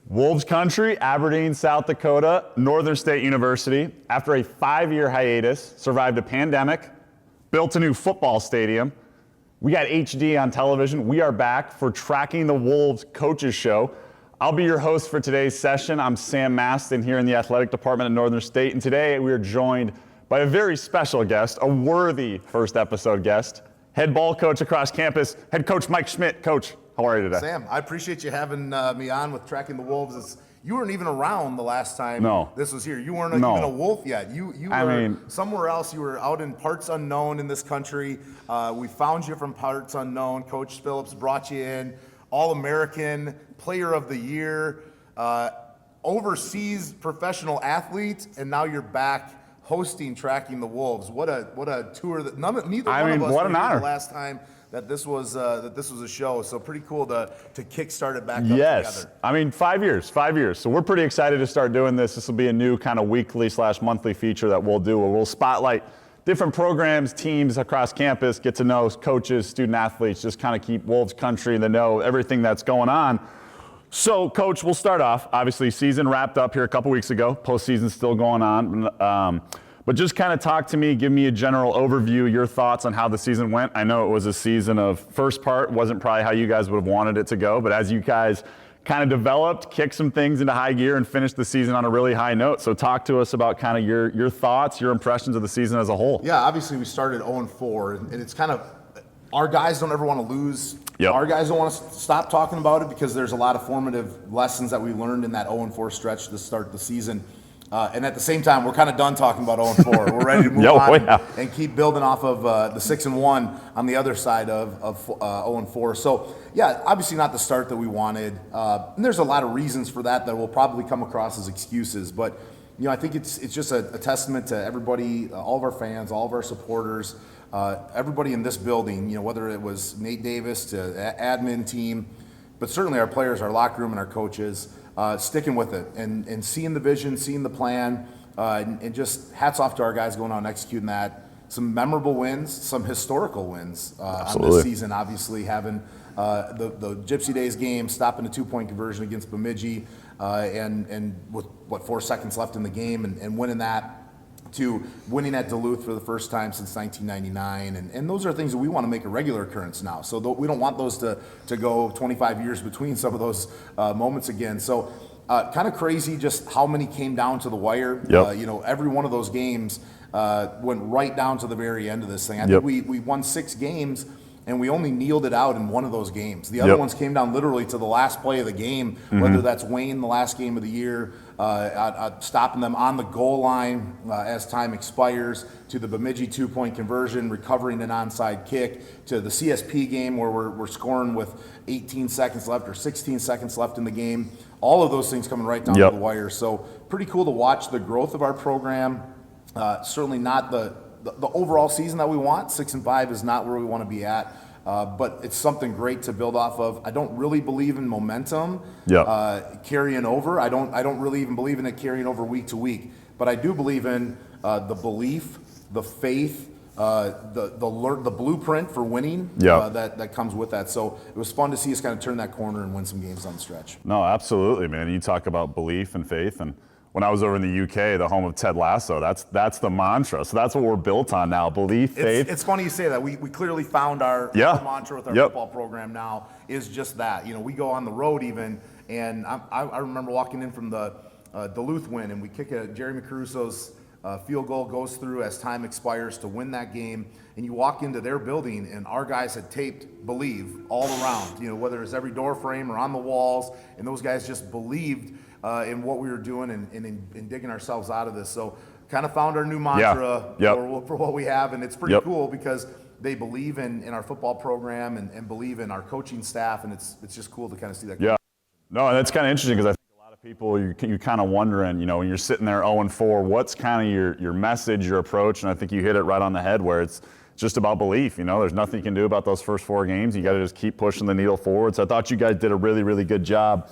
Wolves country, Aberdeen, South Dakota, Northern State University, after a 5-year hiatus, survived a pandemic, built a new football stadium. We got HD on television. We are back for Tracking the Wolves Coaches Show. I'll be your host for today's session. I'm Sam Matsen here in the athletic department at Northern State, and today we are joined by a very special guest, a worthy first episode guest, head ball coach across campus, head coach Mike Schmidt. Coach, how are you today? Sam, I appreciate you having me on with Tracking the Wolves. You weren't even around the last time this was here. You weren't even a Wolf yet. You were somewhere else. You were out in parts unknown in this country. We found you from parts unknown. Coach Phillips brought you in, All-American, Player of the Year, overseas professional athlete, and now you're back hosting Tracking the Wolves. What a tour that neither one of us what an honor. The last time that this was a show, so pretty cool to kickstart it back up together. I mean, 5 years. So we're pretty excited to start doing this. This will be a new kind of weekly/monthly feature that we'll do, where we'll spotlight different programs, teams across campus, get to know coaches, student athletes, just kind of keep Wolves country in the know, everything that's going on. So, Coach, we'll start off. Obviously, season wrapped up here a couple weeks ago. Postseason's still going on. But just kind of talk to me, give me a general overview, your thoughts on how the season went. I know it was a season of first part, wasn't probably how you guys would have wanted it to go, but as you guys kind of developed, kicked some things into high gear and finished the season on a really high note. So talk to us about kind of your thoughts, your impressions of the season as a whole. Yeah, obviously we started 0-4, and it's kind of, our guys don't ever want to lose. Yep. Our guys don't want to stop talking about it because there's a lot of formative lessons that we learned in that 0-4 stretch to start the season. And at the same time, we're kind of done talking about 0-4. We're ready to move on and keep building off of the 6-1 on the other side of 0-4. So, yeah, obviously not the start that we wanted. And there's a lot of reasons for that will probably come across as excuses. But, you know, I think it's just a testament to everybody, all of our fans, all of our supporters, everybody in this building, you know, whether it was Nate Davis to admin team, but certainly our players, our locker room, and our coaches. Sticking with it and seeing the vision, seeing the plan, and just hats off to our guys going out and executing that. Some memorable wins, some historical wins on this season. Obviously, having the Gypsy Days game, stopping a 2-point conversion against Bemidji, and with 4 seconds left in the game, and winning that, to winning at Duluth for the first time since 1999. And those are things that we want to make a regular occurrence now. So we don't want those to go 25 years between some of those moments again. So kind of crazy just how many came down to the wire. Yep. You know, every one of those games went right down to the very end of this thing. I think we won 6 games, and we only kneeled it out in one of those games. The other ones came down literally to the last play of the game, whether that's Wayne, the last game of the year, stopping them on the goal line as time expires, to the Bemidji 2-point conversion, recovering an onside kick, to the CSP game where we're scoring with 18 seconds left or 16 seconds lleft in the game. All of those things coming right down to the wire. So pretty cool to watch the growth of our program. Certainly not the overall season that we want. 6-5 is not where we want to be at, but it's something great to build off of. I don't really believe in momentum carrying over. I don't really even believe in it carrying over week to week, but I do believe in the belief, the faith, the blueprint for winning that comes with that. So it was fun to see us kind of turn that corner and win some games on the stretch. No, absolutely, man. You talk about belief and faith, and when I was over in the UK, the home of Ted Lasso, that's the mantra. So that's what we're built on now, belief, faith. It's funny you say that. We clearly found our mantra with our football program now is just that. You know, we go on the road even, and I remember walking in from the Duluth win, and we kick Jeremy Caruso's field goal goes through as time expires to win that game, and you walk into their building, and our guys had taped "Believe" all around, you know, whether it's every door frame or on the walls, and those guys just believed in what we were doing and in digging ourselves out of this. So kind of found our new mantra for what we have, and it's pretty cool because they believe in our football program and believe in our coaching staff, and it's just cool to kind of see that. Yeah. No, and that's kind of interesting because I think a lot of People, you're kind of wondering, when you're sitting there 0-4, what's kind of your message, your approach? And I think you hit it right on the head where it's just about belief. There's nothing you can do about those first 4 games. You got to just keep pushing the needle forward. So I thought you guys did a really, really good job.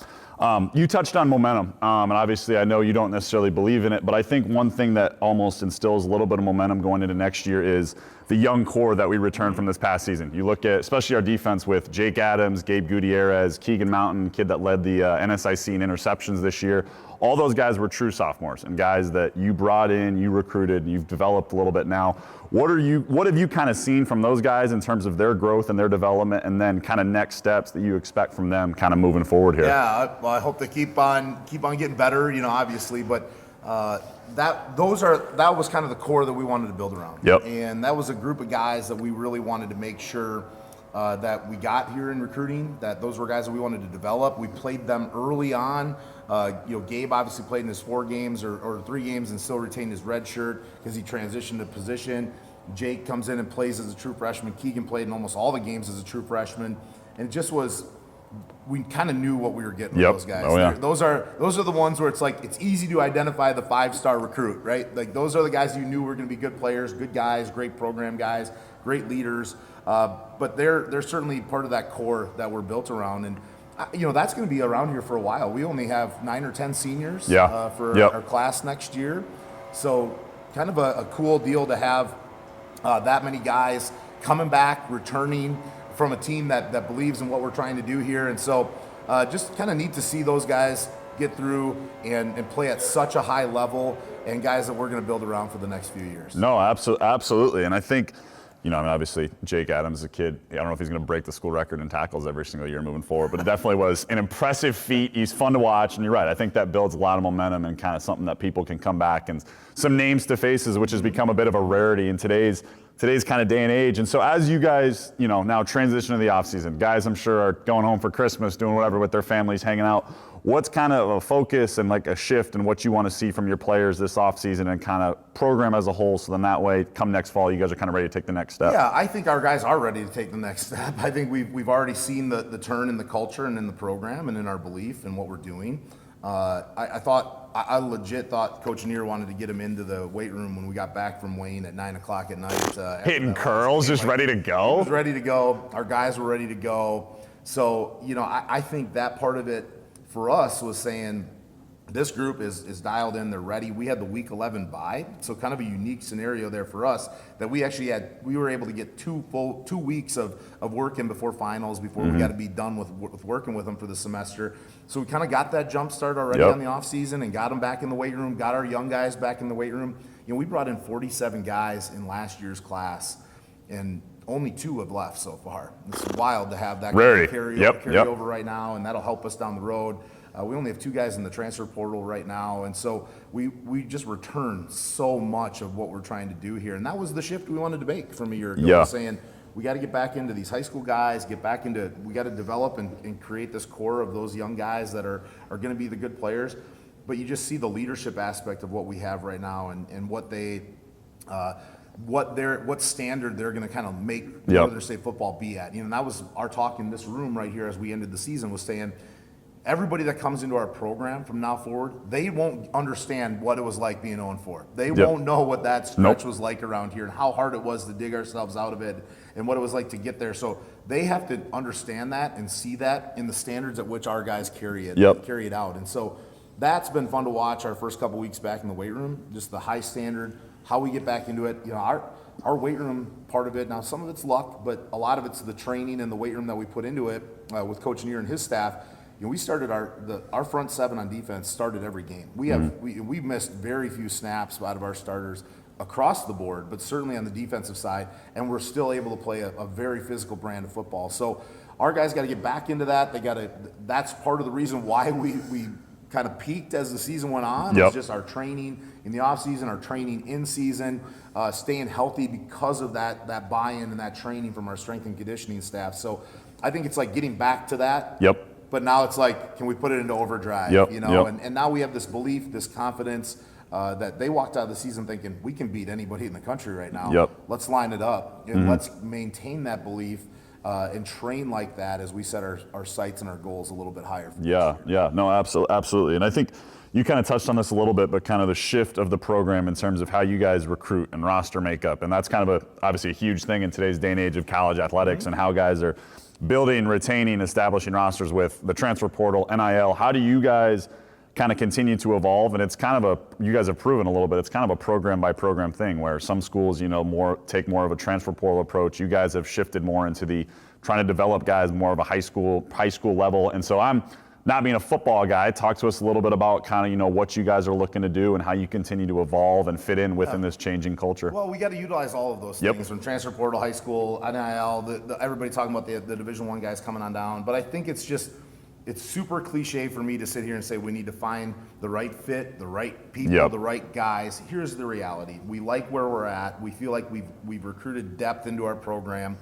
You touched on momentum, and obviously I know you don't necessarily believe in it, but I think one thing that almost instills a little bit of momentum going into next year is the young core that we returned from this past season. You look at especially our defense with Jake Adams, Gabe Gutierrez, Keegan Mountain, kid that led the NSIC in interceptions this year. All those guys were true sophomores and guys that you brought in, you recruited, and you've developed a little bit now. What have you kind of seen from those guys in terms of their growth and their development, and then kind of next steps that you expect from them kind of moving forward here? Yeah, well, I hope they keep on getting better, obviously, but that was kind of the core that we wanted to build around. Yep. And that was a group of guys that we really wanted to make sure that we got here in recruiting, that those were guys that we wanted to develop. We played them early on. Gabe obviously played in his 4 games or 3 games and still retained his red shirt because he transitioned to position. Jake comes in and plays as a true freshman. Keegan played in almost all the games as a true freshman. And it just was, we kind of knew what we were getting with those guys. Oh, yeah. Those are the ones where it's like, it's easy to identify the 5-star recruit, right? Like those are the guys you knew were going to be good players, good guys, great program guys, great leaders. But they're certainly part of that core that we're built around. And that's going to be around here for a while. We only have 9 or 10 seniors for our class next year. So kind of a cool deal to have that many guys coming back, returning from a team that believes in what we're trying to do here. And so just kind of neat to see those guys get through and play at such a high level, and guys that we're going to build around for the next few years. No, absolutely. And I think, obviously Jake Adams is a kid. I don't know if he's going to break the school record in tackles every single year moving forward, but it definitely was an impressive feat. He's fun to watch, and you're right. I think that builds a lot of momentum and kind of something that people can come back and some names to faces, which has become a bit of a rarity in today's kind of day and age. And so as you guys, now transition to the offseason, guys I'm sure are going home for Christmas, doing whatever with their families, hanging out. What's kind of a focus and like a shift in what you want to see from your players this offseason and kind of program as a whole, so then that way come next fall you guys are kind of ready to take the next step? Yeah, I think our guys are ready to take the next step. I think we've already seen the turn in the culture and in the program and in our belief in what we're doing. I legit thought Coach Neer wanted to get him into the weight room when we got back from Wayne at 9 o'clock at night. Hitting curls, just ready to go? He was ready to go. Our guys were ready to go. So, I think that part of it for us was saying this group is dialed in, they're ready. We had the week 11 bye, so kind of a unique scenario there for us that we were able to get 2 weeks of work in before finals, before we got to be done with working with them for the semester. So we kind of got that jump start already on the off season and got them back in the weight room, got our young guys back in the weight room. We brought in 47 guys in last year's class, and only 2 have left so far. It's wild to have that kind of carry over right now, and that'll help us down the road. We only have 2 guys in the transfer portal right now, and so we just returned so much of what we're trying to do here. And that was the shift we wanted to make from a year ago, saying we got to get back into these high school guys, we got to develop and create this core of those young guys that are going to be the good players. But you just see the leadership aspect of what we have right now and what what standard they're going to kind of make Northern State football be at. And that was our talk in this room right here as we ended the season, was saying everybody that comes into our program from now forward, they won't understand what it was like being 0-4. They won't know what that stretch was like around here and how hard it was to dig ourselves out of it and what it was like to get there. So they have to understand that and see that in the standards at which our guys carry it out. And so that's been fun to watch our first couple weeks back in the weight room, just the high standard, how we get back into it. Our weight room part of it, now some of it's luck, but a lot of it's the training and the weight room that we put into it with Coach Neer and his staff. We started our front 7 on defense started every game. We missed very few snaps out of our starters across the board, but certainly on the defensive side, and we're still able to play a very physical brand of football. So our guys got to get back into that. That's part of the reason why we kind of peaked as the season went on. It's just our training in the off season, our training in season, staying healthy because of that buy-in and that training from our strength and conditioning staff. So I think it's like getting back to that. But now it's like, can we put it into overdrive? And now we have this belief, this confidence that they walked out of the season thinking we can beat anybody in the country right now. Let's line it up and let's maintain that belief and train like that as we set our sights and our goals a little bit higher. No, absolutely. And I think you kind of touched on this a little bit, but kind of the shift of the program in terms of how you guys recruit and roster makeup. And that's kind of obviously a huge thing in today's day and age of college athletics and how guys are building, retaining, establishing rosters with the transfer portal, NIL. How do you guys kind of continue to evolve? And it's kind of you guys have proven a little bit, it's kind of a program by program thing where some schools, take more of a transfer portal approach. You guys have shifted more into the trying to develop guys more of a high school level. And so I'm not being a football guy, talk to us a little bit about kind of, what you guys are looking to do and how you continue to evolve and fit in within this changing culture. Well, we got to utilize all of those things from transfer portal, high school, NIL, everybody talking about the Division I guys coming on down. But I think it's super cliche for me to sit here and say we need to find the right fit, the right people, the right guys. Here's the reality. We like where we're at. We feel like we've recruited depth into our program.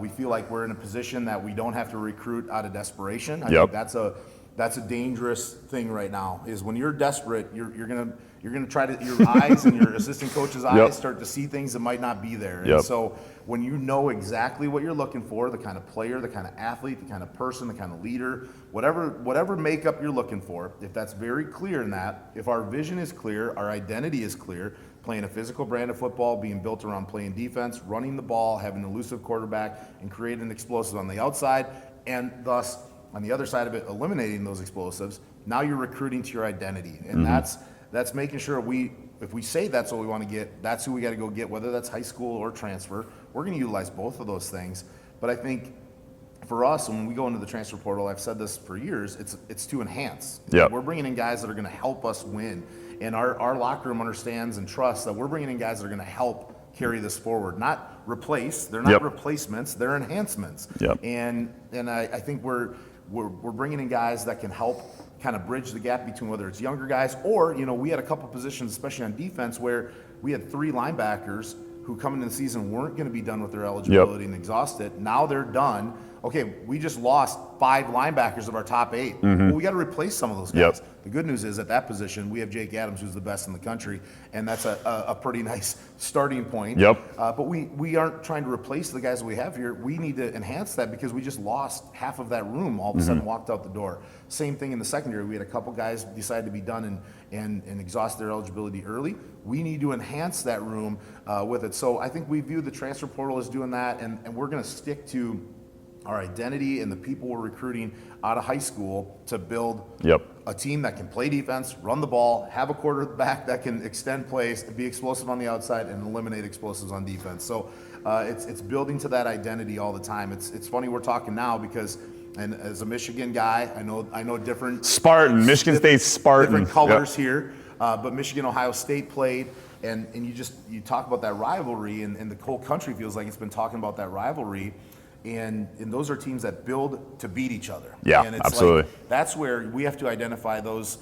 We feel like we're in a position that we don't have to recruit out of desperation. I think that's a dangerous thing right now. Is when you're desperate, you're gonna try to your eyes and your assistant coach's eyes start to see things that might not be there. And so when you know exactly what you're looking for, the kind of player, the kind of athlete, the kind of person, the kind of leader, whatever makeup you're looking for, if that's very clear in that, if our vision is clear, our identity is clear, playing a physical brand of football, being built around playing defense, running the ball, having an elusive quarterback, and creating explosives on the outside, and thus, on the other side of it, eliminating those explosives, now you're recruiting to your identity. And that's making sure if we say that's what we want to get, that's who we got to go get, whether that's high school or transfer. We're going to utilize both of those things. But I think for us, when we go into the transfer portal, I've said this for years, it's to enhance. We're bringing in guys that are going to help us win. And our locker room understands and trusts that we're bringing in guys that are going to help carry this forward, not replace. They're not replacements, they're enhancements. And I think we're bringing in guys that can help kind of bridge the gap between whether it's younger guys or, we had a couple positions, especially on defense, where we had 3 linebackers who coming into the season weren't going to be done with their eligibility and exhausted. Now they're done. Okay, we just lost 5 linebackers of our top 8. Well, we got to replace some of those guys. The good news is at that position, we have Jake Adams, who's the best in the country, and that's a pretty nice starting point. But we aren't trying to replace the guys that we have here. We need to enhance that because we just lost half of that room all of a sudden walked out the door. Same thing in the secondary. We had a couple guys decide to be done and exhaust their eligibility early. We need to enhance that room with it. So I think we view the transfer portal as doing that, and we're going to stick to our identity and the people we're recruiting out of high school to build a team that can play defense, run the ball, have a quarterback that can extend plays, be explosive on the outside, and eliminate explosives on defense. So it's building to that identity all the time. It's funny we're talking now because, and as a Michigan guy, I know different Spartan, Michigan State Spartan, different colors here, but Michigan, Ohio State played. And you talk about that rivalry, and the whole country feels like it's been talking about that rivalry. And those are teams that build to beat each other. And it's absolutely. That's where we have to identify those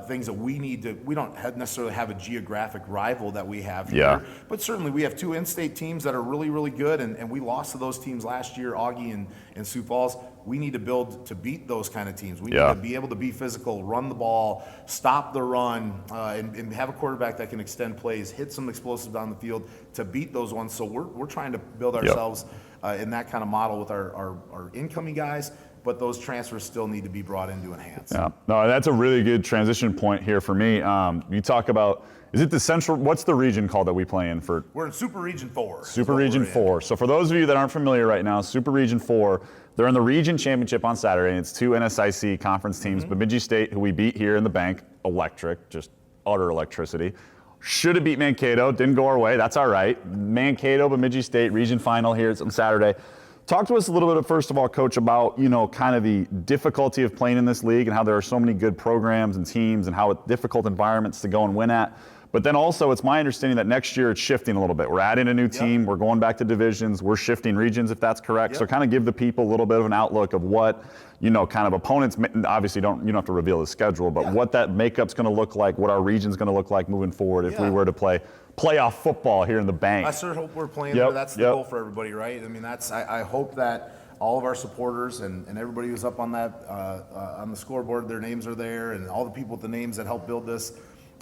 things that we need to. We don't necessarily have a geographic rival that we have here, but certainly we have 2 in-state teams that are really, really good, and we lost to those teams last year, Augie and Sioux Falls. We need to build to beat those kind of teams. We need to be able to be physical, run the ball, stop the run, and have a quarterback that can extend plays, hit some explosive down the field to beat those ones. So we're trying to build ourselves in that kind of model with our incoming guys, but those transfers still need to be brought in to enhance. No, that's a really good transition point here for me. You talk about, is it the Central, what's the region called that we play in for? We're in Super Region 4. Super Region 4. So for those of you that aren't familiar right now, Super Region 4, they're in the region championship on Saturday, and it's 2 NSIC conference teams. Bemidji State, who we beat here in the bank, electric, just utter electricity. Should have beat Mankato, didn't go our way, that's all right. Mankato, Bemidji State, region final here on Saturday. Talk to us a little bit, first of all, Coach, about, kind of the difficulty of playing in this league and how there are so many good programs and teams and how it's difficult environments to go and win at. But then also, it's my understanding that next year it's shifting a little bit. We're adding a new team, we're going back to divisions, we're shifting regions, if that's correct. So kind of give the people a little bit of an outlook of what, kind of opponents, obviously you don't have to reveal the schedule, but what that makeup's going to look like, what our region's going to look like moving forward if we were to play playoff football here in the bank. I sure hope we're playing there. That's the goal for everybody, right? I mean, I hope that all of our supporters and everybody who's up on that on the scoreboard, their names are there, and all the people with the names that helped build this.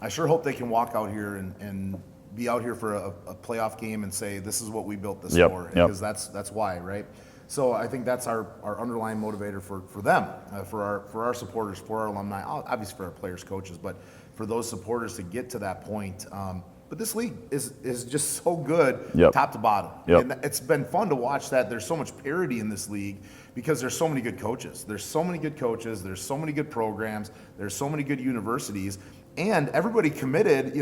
I sure hope they can walk out here and be out here for a playoff game and say, this is what we built this for, because that's why, right? So I think that's our underlying motivator for them, for our supporters, for our alumni, obviously for our players, coaches, but for those supporters to get to that point. But this league is just so good, top to bottom. And it's been fun to watch that. There's so much parity in this league because there's so many good coaches. There's so many good coaches. There's so many good programs. There's so many good universities. And everybody committed,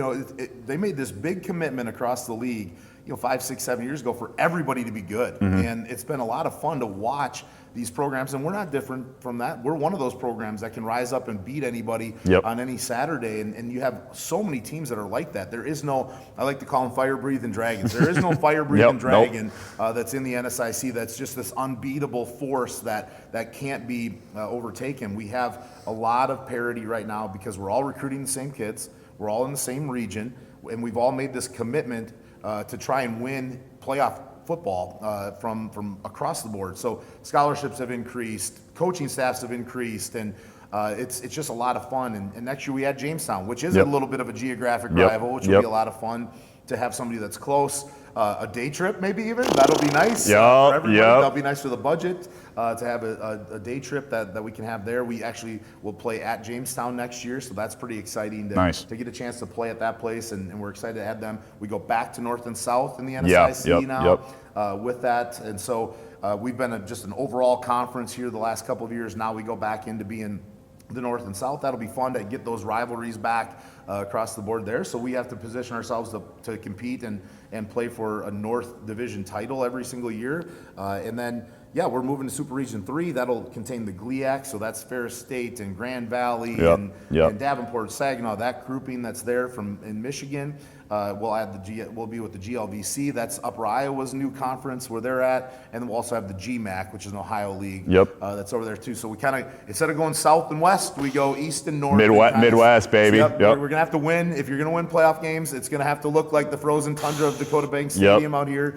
they made this big commitment across the league, 5, 6, 7 years ago for everybody to be good. And it's been a lot of fun to watch these programs, and we're not different from that. We're one of those programs that can rise up and beat anybody on any Saturday, and you have so many teams that are like that. There is no, I like to call them fire-breathing dragons. There is no fire-breathing dragon that's in the NSIC that's just this unbeatable force that can't be overtaken. We have a lot of parity right now because we're all recruiting the same kids, we're all in the same region, and we've all made this commitment to try and win playoff football from across the board. So scholarships have increased, coaching staffs have increased, and it's just a lot of fun. And next year we had Jamestown, which is a little bit of a geographic rival, which will be a lot of fun to have somebody that's close. A day trip, maybe even. That'll be nice for everybody. That'll be nice for the budget to have a day trip that we can have there. We actually will play at Jamestown next year, so that's pretty exciting to get a chance to play at that place, and we're excited to have them. We go back to North and South in the NSIC now with that, and so we've been just an overall conference here the last couple of years. Now we go back into being the North and South. That'll be fun to get those rivalries back across the board there. So we have to position ourselves to compete and play for a North Division title every single year. And then, we're moving to Super Region 3. That'll contain the GLIAC, so that's Ferris State and Grand Valley and Davenport, Saginaw, that grouping that's there in Michigan. We'll be with the GLVC. That's Upper Iowa's new conference where they're at, and then we'll also have the GMAC, which is an Ohio league. That's over there too. So we kind of, instead of going south and west, we go east and north. Midwest, baby. We're gonna have to win. If you're gonna win playoff games, it's gonna have to look like the frozen tundra of Dakota Bank Stadium out here.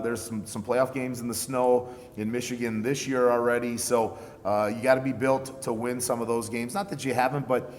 There's some playoff games in the snow in Michigan this year already. So you got to be built to win some of those games. Not that you haven't, but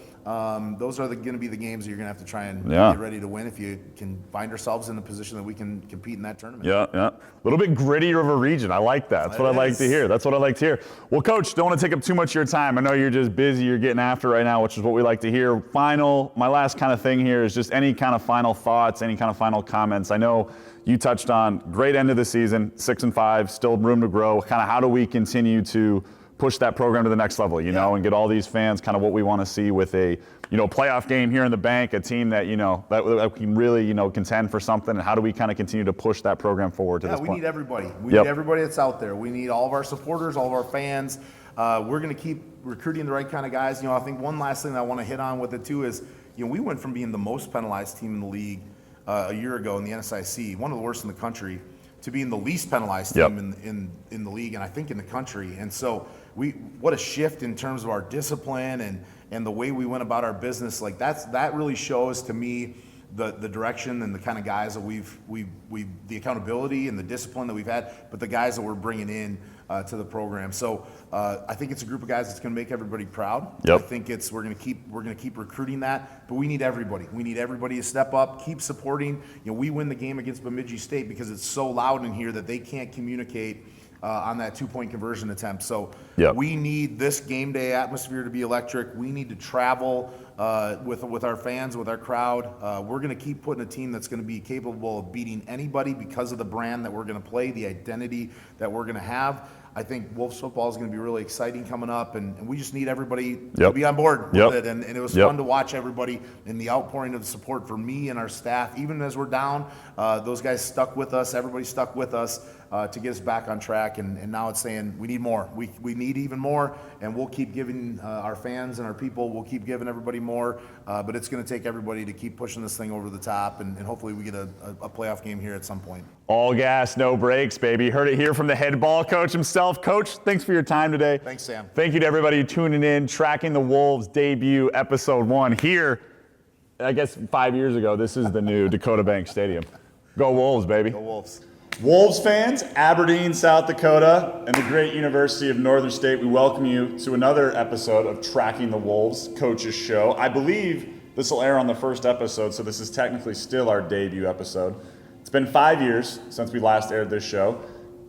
those are going to be the games that you're going to have to try and get ready to win if you can find ourselves in a position that we can compete in that tournament. A little bit grittier of a region. I like that. That's what I like to hear. Well, Coach, don't want to take up too much of your time. I know you're just busy. You're getting after right now, which is what we like to hear. My last kind of thing here is just any kind of final thoughts, any kind of final comments. I know you touched on great end of the season, 6-5, still room to grow. Kind of how do we continue to push that program to the next level, and get all these fans kind of what we want to see with a, playoff game here in the bank, a team that, that can really, contend for something, and how do we kind of continue to push that program forward to this point? We need everybody. We need everybody that's out there. We need all of our supporters, all of our fans. We're going to keep recruiting the right kind of guys. I think one last thing that I want to hit on with it too is, we went from being the most penalized team in the league a year ago in the NSIC, one of the worst in the country, to being the least penalized team in the league, and I think in the country. And so what a shift in terms of our discipline and the way we went about our business. Like that really shows to me the direction and the kind of guys that we've the accountability and the discipline that we've had, but the guys that we're bringing in to the program. So I think it's a group of guys that's going to make everybody proud. I think we're going to keep recruiting that, but we need everybody. We need everybody to step up, keep supporting. We win the game against Bemidji State because it's so loud in here that they can't communicate on that 2-point conversion attempt. So we need this game day atmosphere to be electric. We need to travel with our fans, with our crowd. We're going to keep putting a team that's going to be capable of beating anybody because of the brand that we're going to play, the identity that we're going to have. I think Wolves football is going to be really exciting coming up, and we just need everybody to be on board with it. And it was fun to watch everybody and the outpouring of support for me and our staff. Even as we're down, those guys stuck with us. Everybody stuck with us to get us back on track. And now it's saying we need more. We need even more, and we'll keep giving our fans and our people, we'll keep giving everybody more. But it's going to take everybody to keep pushing this thing over the top, and hopefully we get a playoff game here at some point. All gas, no brakes, baby. Heard it here from the head ball coach himself. Coach, thanks for your time today. Thanks, Sam. Thank you to everybody tuning in, tracking the Wolves debut, episode 1 here. I guess 5 years ago, this is the new Dakota Bank Stadium. Go Wolves, baby. Go Wolves. Wolves fans, Aberdeen, South Dakota, and the great University of Northern State, we welcome you to another episode of Tracking the Wolves Coaches Show. I believe this will air on the first episode, so this is technically still our debut episode. It's been 5 years since we last aired this show.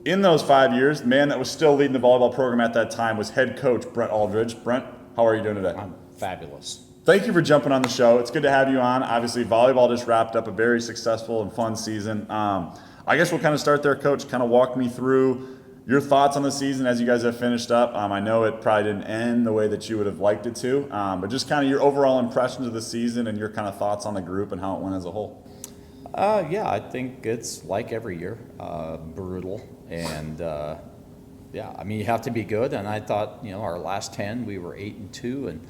in those 5 years, the man that was still leading the volleyball program at that time was head coach Brent Aldridge. Brent, how are you doing today? I'm fabulous. Thank you for jumping on the show. It's good to have you on. Obviously, volleyball just wrapped up a very successful and fun season. I guess we'll kind of start there, Coach. Kind of walk me through your thoughts on the season as you guys have finished up. I know it probably didn't end the way that you would have liked it to, but just kind of your overall impressions of the season and your kind of thoughts on the group and how it went as a whole. Yeah, I think it's like every year, brutal, and yeah, I mean you have to be good. And I thought, our last 10, we were 8-2, and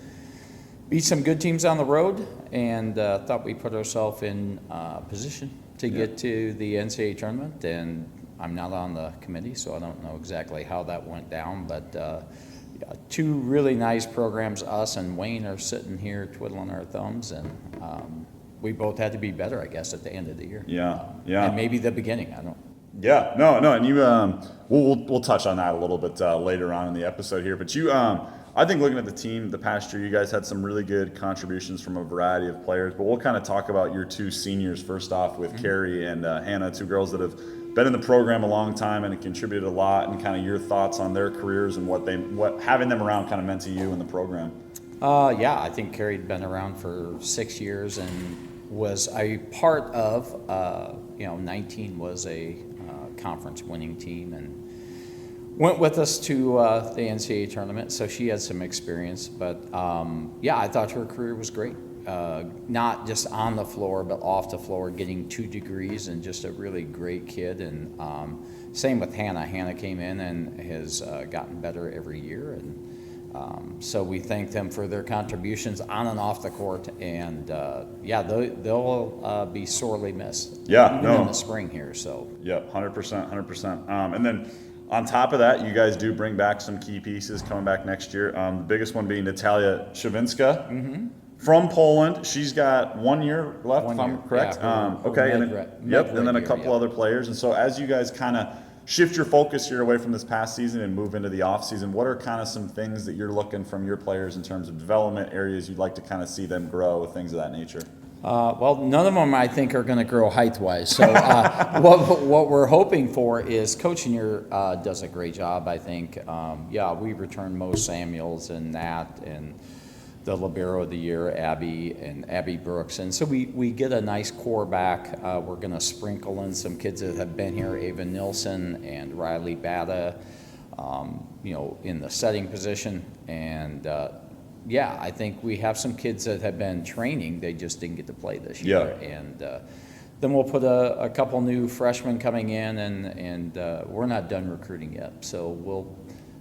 beat some good teams on the road, and thought we put ourselves in position to get to the NCAA tournament. And I'm not on the committee, so I don't know exactly how that went down, but yeah, two really nice programs. Us and Wayne are sitting here twiddling our thumbs, and we both had to be better, I guess, at the end of the year. Yeah. And maybe the beginning. I don't. Yeah, no, and you, we'll touch on that a little bit later on in the episode here. But you, I think looking at the team the past year, you guys had some really good contributions from a variety of players. But we'll kind of talk about your two seniors first off with Carrie and Hannah, two girls that have been in the program a long time and have contributed a lot, and kind of your thoughts on their careers and what having them around kind of meant to you in the program. Yeah, I think Carrie'd been around for 6 years and was a part of, 19 was a conference winning team and went with us to the NCAA tournament. So she had some experience, but yeah, I thought her career was great. Not just on the floor, but off the floor, getting 2 degrees, and just a really great kid. And same with Hannah. Hannah came in and has gotten better every year. And so we thank them for their contributions on and off the court. And yeah, they'll be sorely missed. Yeah, even in the spring here. So yeah, 100%. And then on top of that, you guys do bring back some key pieces coming back next year. The biggest one being Natalia Szawinska. From Poland. She's got 1 year left, if I'm correct. Yeah, okay, and then a couple other players. And so as you guys kind of shift your focus here away from this past season and move into the off season, what are kind of some things that you're looking from your players in terms of development areas you'd like to kind of see them grow, things of that nature? Well, none of them I think are going to grow height-wise. So what we're hoping for is coaching here does a great job, I think. Yeah, we returned Mo Samuels and Nat and the libero of the year, Abby Brooks. And so we get a nice core back. We're going to sprinkle in some kids that have been here, Ava Nilsson and Riley Bada, in the setting position. And yeah, I think we have some kids that have been training. They just didn't get to play this year. Yeah. And then we'll put a couple new freshmen coming in, and we're not done recruiting yet. So we'll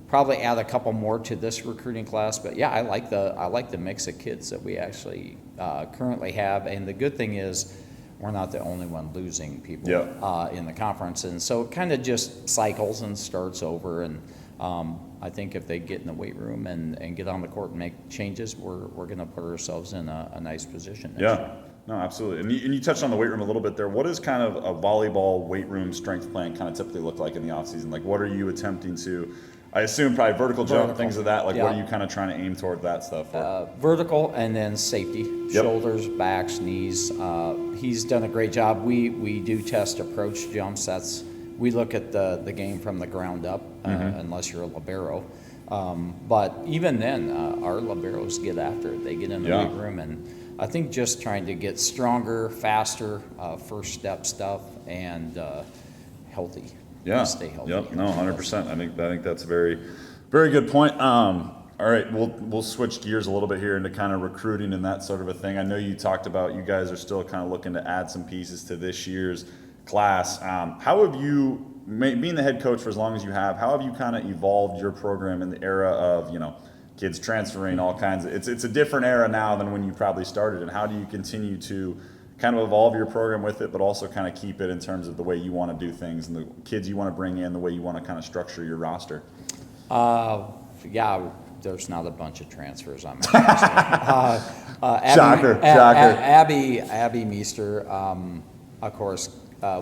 probably add a couple more to this recruiting class. But yeah, I like the mix of kids that we actually currently have. And the good thing is we're not the only one losing people in the conference. And so it kind of just cycles and starts over. And I think if they get in the weight room and get on the court and make changes, we're going to put ourselves in a nice position next year. No, absolutely. And you touched on the weight room a little bit there. What does kind of a volleyball weight room strength plan kind of typically look like in the off season? Like, what are you attempting to, I assume probably vertical jump, things of that. Like, what are you kind of trying to aim toward that stuff for? Vertical, and then safety, shoulders, backs, knees. He's done a great job. We do test approach jumps. We look at the game from the ground up, unless you're a libero. But even then, our liberos get after it. They get in the weight room, and I think just trying to get stronger, faster, first step stuff, and healthy. Yeah. Stay healthy. Yep. No, 100%. I think that's a very, very good point. All right, we'll switch gears a little bit here into kind of recruiting and that sort of a thing. I know you talked about you guys are still kind of looking to add some pieces to this year's class. How have you, being the head coach for as long as you have, how have you kind of evolved your program in the era of kids transferring, all kinds of? It's a different era now than when you probably started. And how do you continue to kind of evolve your program with it, but also kind of keep it in terms of the way you want to do things and the kids you want to bring in, the way you want to kind of structure your roster? Yeah, there's not a bunch of transfers on my roster. Shocker. Abby Meester, of course,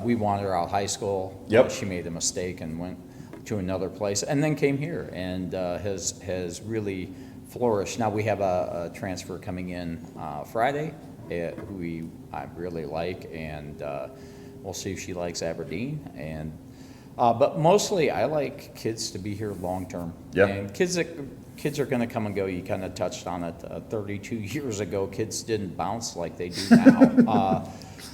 we wanted her out of high school. Yep. She made a mistake and went to another place, and then came here and has really flourished. Now we have a transfer coming in Friday, who I really like, and we'll see if she likes Aberdeen. And But mostly, I like kids to be here long-term. Yeah. And kids are going to come and go. You kind of touched on it. 32 years ago, kids didn't bounce like they do now.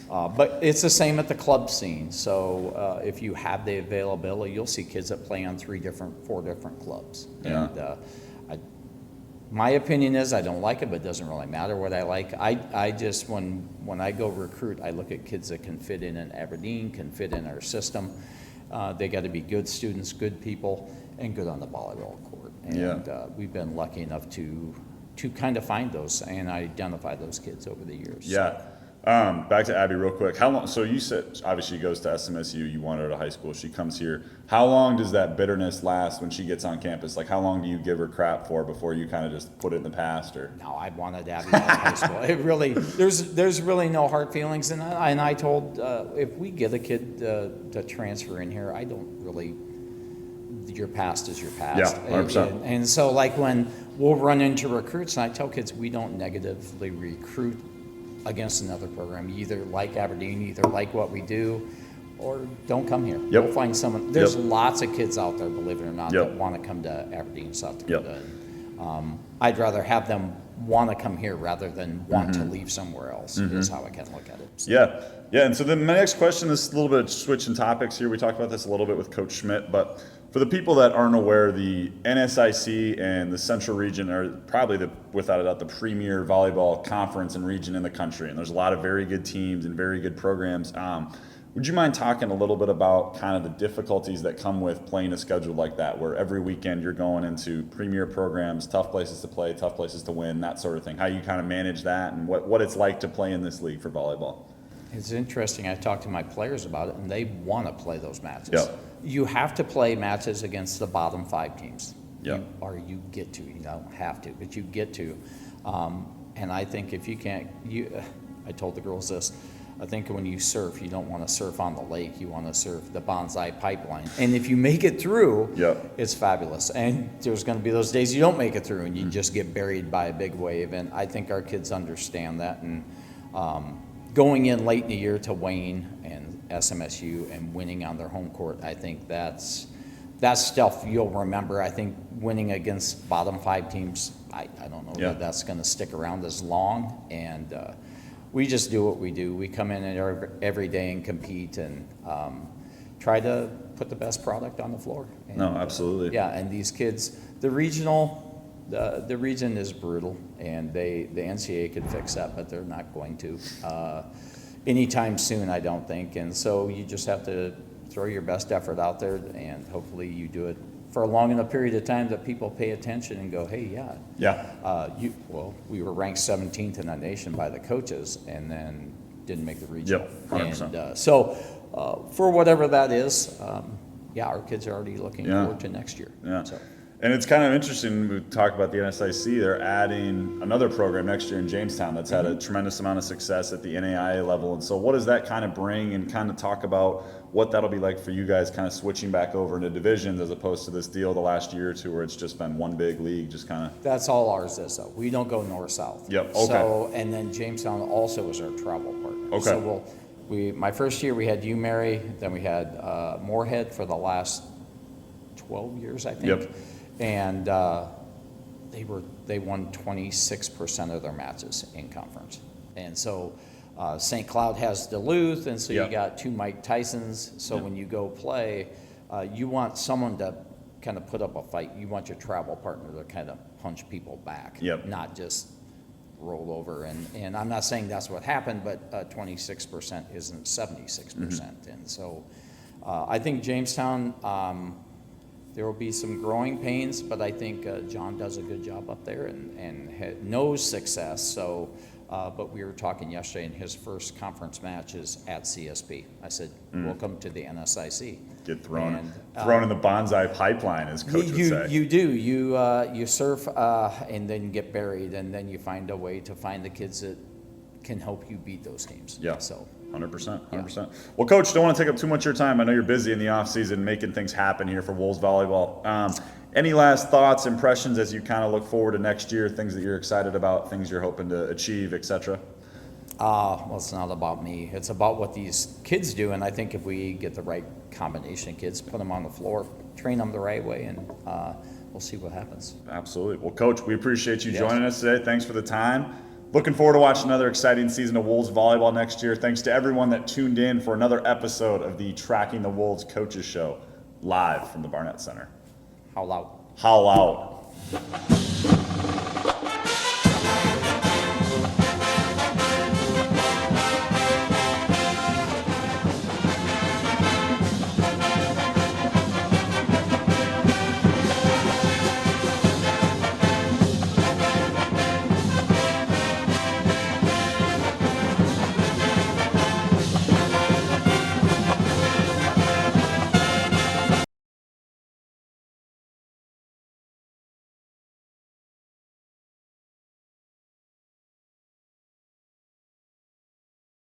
But it's the same at the club scene. So if you have the availability, you'll see kids that play on 4 different clubs. Yeah. And my opinion is I don't like it, but it doesn't really matter what I like. I just, when I go recruit, I look at kids that can fit in Aberdeen, can fit in our system. They got to be good students, good people, and good on the volleyball court. And we've been lucky enough to kind of find those and identify those kids over the years. Yeah. Back to Abby real quick. How long? So you said obviously she goes to SMSU. You want her to high school. She comes here. How long does that bitterness last when she gets on campus? Like, how long do you give her crap for before you kind of just put it in the past? Or no, I wanted Abby in high school. It really, there's really no hard feelings. And I told if we get a kid to transfer in here, I don't really. Your past is your past. Yeah, 100%. And so, like when we'll run into recruits, and I tell kids we don't negatively recruit against another program. You either like Aberdeen, either like what we do, or don't come here. Yep. We'll find someone. There's Yep. lots of kids out there, believe it or not, Yep. that want to come to Aberdeen, South Dakota. Yep. And, I'd rather have them want to come here rather than want to leave somewhere else, is how I kind of look at it. So. Yeah, yeah. And so then my next question is a little bit switching topics here. We talked about this a little bit with Coach Schmidt, but for the people that aren't aware, the NSIC and the Central Region are probably without a doubt, the premier volleyball conference and region in the country. And there's a lot of very good teams and very good programs. Would you mind talking a little bit about kind of the difficulties that come with playing a schedule like that, where every weekend you're going into premier programs, tough places to play, tough places to win, that sort of thing? How you kind of manage that and what it's like to play in this league for volleyball? It's interesting. I talked to my players about it, and they want to play those matches. Yep. You have to play matches against the bottom 5 teams. Yep. You get to. You don't have to, but you get to. And I think if you can't, I told the girls this. I think when you surf, you don't want to surf on the lake. You want to surf the bonsai pipeline. And if you make it through, Yep. it's fabulous. And there's going to be those days you don't make it through, and you just get buried by a big wave. And I think our kids understand that. And going in late in the year to Wayne and SMSU and winning on their home court, I think that's stuff you'll remember. I think winning against bottom 5 teams, I don't know that that's going to stick around as long. And we just do what we do. We come in every day and compete and try to put the best product on the floor. And, No, absolutely. and these kids, the regional, the region is brutal, and the NCAA could fix that, but they're not going to anytime soon, I don't think. And so you just have to throw your best effort out there, and hopefully you do it for a long enough period of time that people pay attention and go, hey, we were ranked 17th in the nation by the coaches, and then didn't make the regional. Yep, 100%. And so for whatever that is, our kids are already looking forward to next year. Yeah. So. And it's kind of interesting, we talk about the NSIC, they're adding another program next year in Jamestown that's had a tremendous amount of success at the NAIA level. And so what does that kind of bring, and kind of talk about what that'll be like for you guys kind of switching back over into divisions as opposed to this deal the last year or two where it's just been one big league, just kind of. That's all ours is, though. We don't go north-south. Yep, okay. So, and then Jamestown also is our travel partner. Okay. So my first year we had UMary, then we had Moorhead for the last 12 years, I think. Yep. And they won 26% of their matches in conference. And so St. Cloud has Duluth, and so you got 2 Mike Tysons. So when you go play, you want someone to kind of put up a fight. You want your travel partner to kind of punch people back, not just roll over. And I'm not saying that's what happened, but 26% isn't 76%. And so I think Jamestown, there will be some growing pains, but I think John does a good job up there and knows success. So, but we were talking yesterday, in his first conference match is at CSP. I said, welcome to the NSIC. Get thrown in the bonsai pipeline, as Coach would say. You do. You surf and then get buried, and then you find a way to find the kids that can help you beat those teams. Yeah. So 100%. Well, Coach, don't want to take up too much of your time. I know you're busy in the off season making things happen here for Wolves volleyball. Any last thoughts, impressions as you kind of look forward to next year, things that you're excited about, things you're hoping to achieve, etc.? Well, it's not about me. It's about what these kids do, and I think if we get the right combination of kids, put them on the floor, train them the right way, and we'll see what happens. Absolutely. Well, Coach, we appreciate you Yes. joining us today. Thanks for the time. Looking forward to watching another exciting season of Wolves volleyball next year. Thanks to everyone that tuned in for another episode of the Tracking the Wolves Coaches Show, live from the Barnett Center. How loud? How loud?